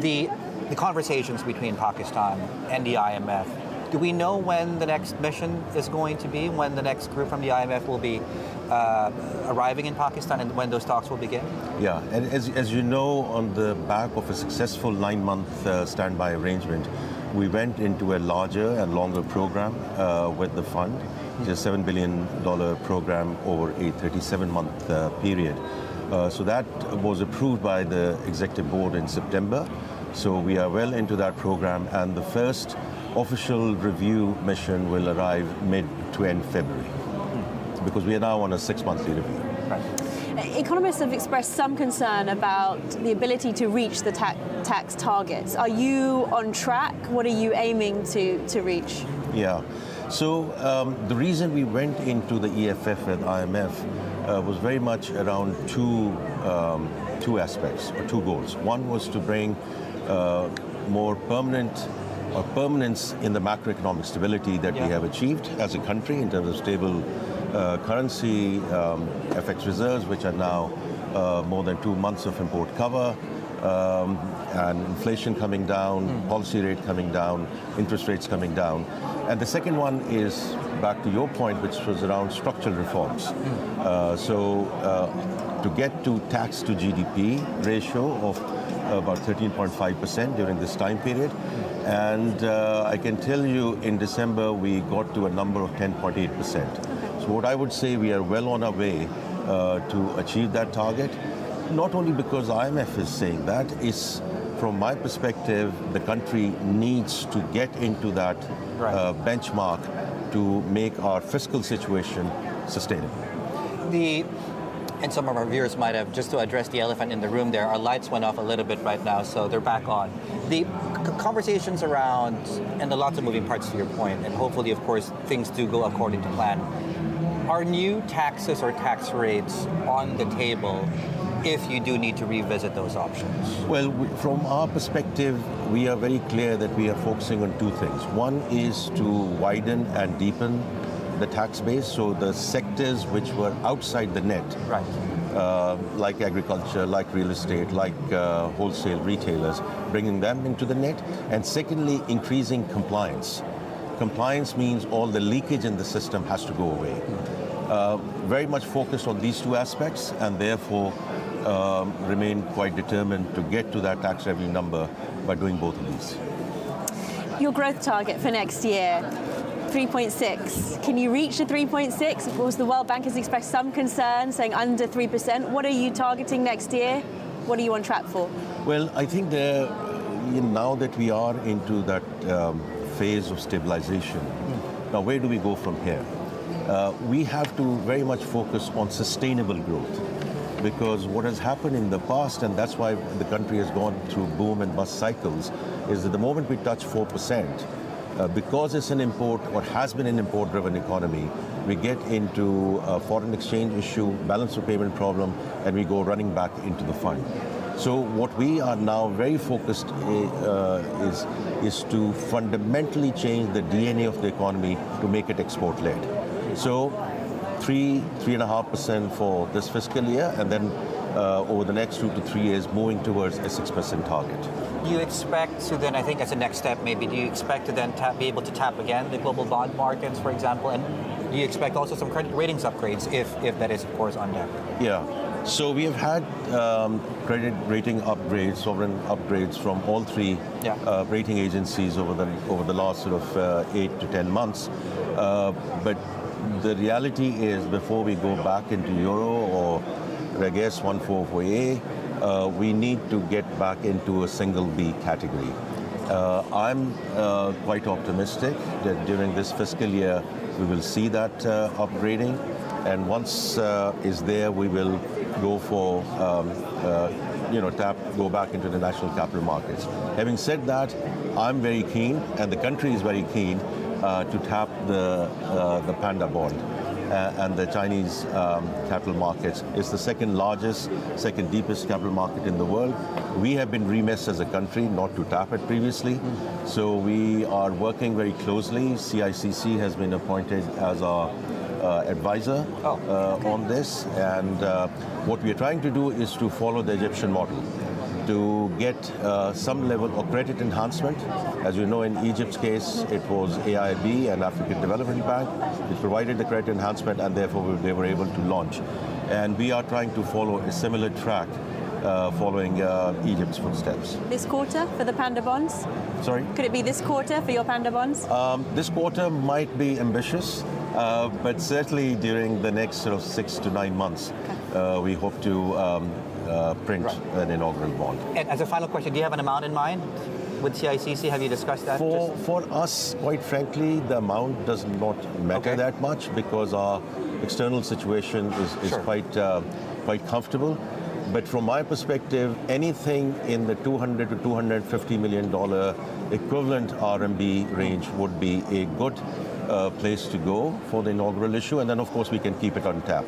the conversations between Pakistan and the IMF, do we know when the next mission is going to be, when the next group from the IMF will be arriving in Pakistan and when those talks will begin? Yeah, and as you know, on the back of a successful 9-month standby arrangement, we went into a larger and longer program with the fund. It's a $7 billion program over a 37-month period. So that was approved by the executive board in September. So we are well into that program, and the first official review mission will arrive mid to end February, because we are now on a 6-monthly review. Right. Economists have expressed some concern about the ability to reach the tax targets. Are you on track? What are you aiming to reach? Yeah. So the reason we went into the EFF and IMF was very much around two aspects, or two goals. One was to bring more permanence in the macroeconomic stability that we have achieved as a country in terms of stable currency, FX reserves, which are now more than 2 months of import cover, and inflation coming down, policy rate coming down, interest rates coming down. And the second one is back to your point, which was around structural reforms. To get to tax to GDP ratio of about 13.5% during this time period. And I can tell you in December, we got to a number of 10.8%. So what I would say, we are well on our way to achieve that target. Not only because IMF is saying that, is from my perspective, the country needs to get into that benchmark to make our fiscal situation sustainable. And some of our viewers might have, just to address the elephant in the room there, our lights went off a little bit right now, so they're back on. The conversations around, and the lots of moving parts to your point, and hopefully, of course, things do go according to plan. Are new taxes or tax rates on the table if you do need to revisit those options? Well, from our perspective, we are very clear that we are focusing on two things. One is to widen and deepen the tax base, so the sectors which were outside the net, like agriculture, like real estate, like wholesale retailers, bringing them into the net. And secondly, increasing compliance. Compliance means all the leakage in the system has to go away. Very much focused on these two aspects, and therefore remain quite determined to get to that tax revenue number by doing both of these. Your growth target for next year, 3.6. Can you reach the 3.6? Of course, the World Bank has expressed some concern, saying under 3%. What are you targeting next year? What are you on track for? Well, I think now that we are into that phase of stabilization, now where do we go from here? We have to very much focus on sustainable growth, because what has happened in the past, and that's why the country has gone through boom and bust cycles, is that the moment we touch 4%, because it's an import, or has been an import-driven economy, we get into a foreign exchange issue, balance of payment problem, and we go running back into the fund. So what we are now very focused is to fundamentally change the DNA of the economy to make it export-led. So 3.5% for this fiscal year, and then over the next 2 to 3 years, moving towards a 6% target. Do you expect to then, I think as a next step maybe, do you expect to then be able to tap again the global bond markets, for example? And do you expect also some credit ratings upgrades, if that is, of course, on deck? Yeah. So we have had credit rating upgrades, sovereign upgrades from all three rating agencies over the last sort of 8 to 10 months. But the reality is, before we go back into Euro or Reg S 144A, we need to get back into a single B category. I'm quite optimistic that during this fiscal year we will see that upgrading, and once is there, we will go for go back into the national capital markets. Having said that, I'm very keen, and the country is very keen to tap the Panda bond. And the Chinese capital markets is the second largest, second deepest capital market in the world. We have been remiss as a country not to tap it previously. So we are working very closely. CICC has been appointed as our advisor on this. And what we are trying to do is to follow the Egyptian model. to get some level of credit enhancement. As you know, in Egypt's case, it was AIB and African Development Bank which provided the credit enhancement, and therefore they were able to launch. And we are trying to follow a similar track following Egypt's footsteps. This quarter for the Panda bonds? Sorry? Could it be this quarter for your Panda bonds? This quarter might be ambitious, but certainly during the next sort of 6 to 9 months, we hope to print an inaugural bond. And as a final question, do you have an amount in mind with CICC? Have you discussed that? For us, quite frankly, the amount does not matter that much because our external situation is quite comfortable. But from my perspective, anything in the $200 to $250 million equivalent RMB range would be a good place to go for the inaugural issue. And then, of course, we can keep it on tap.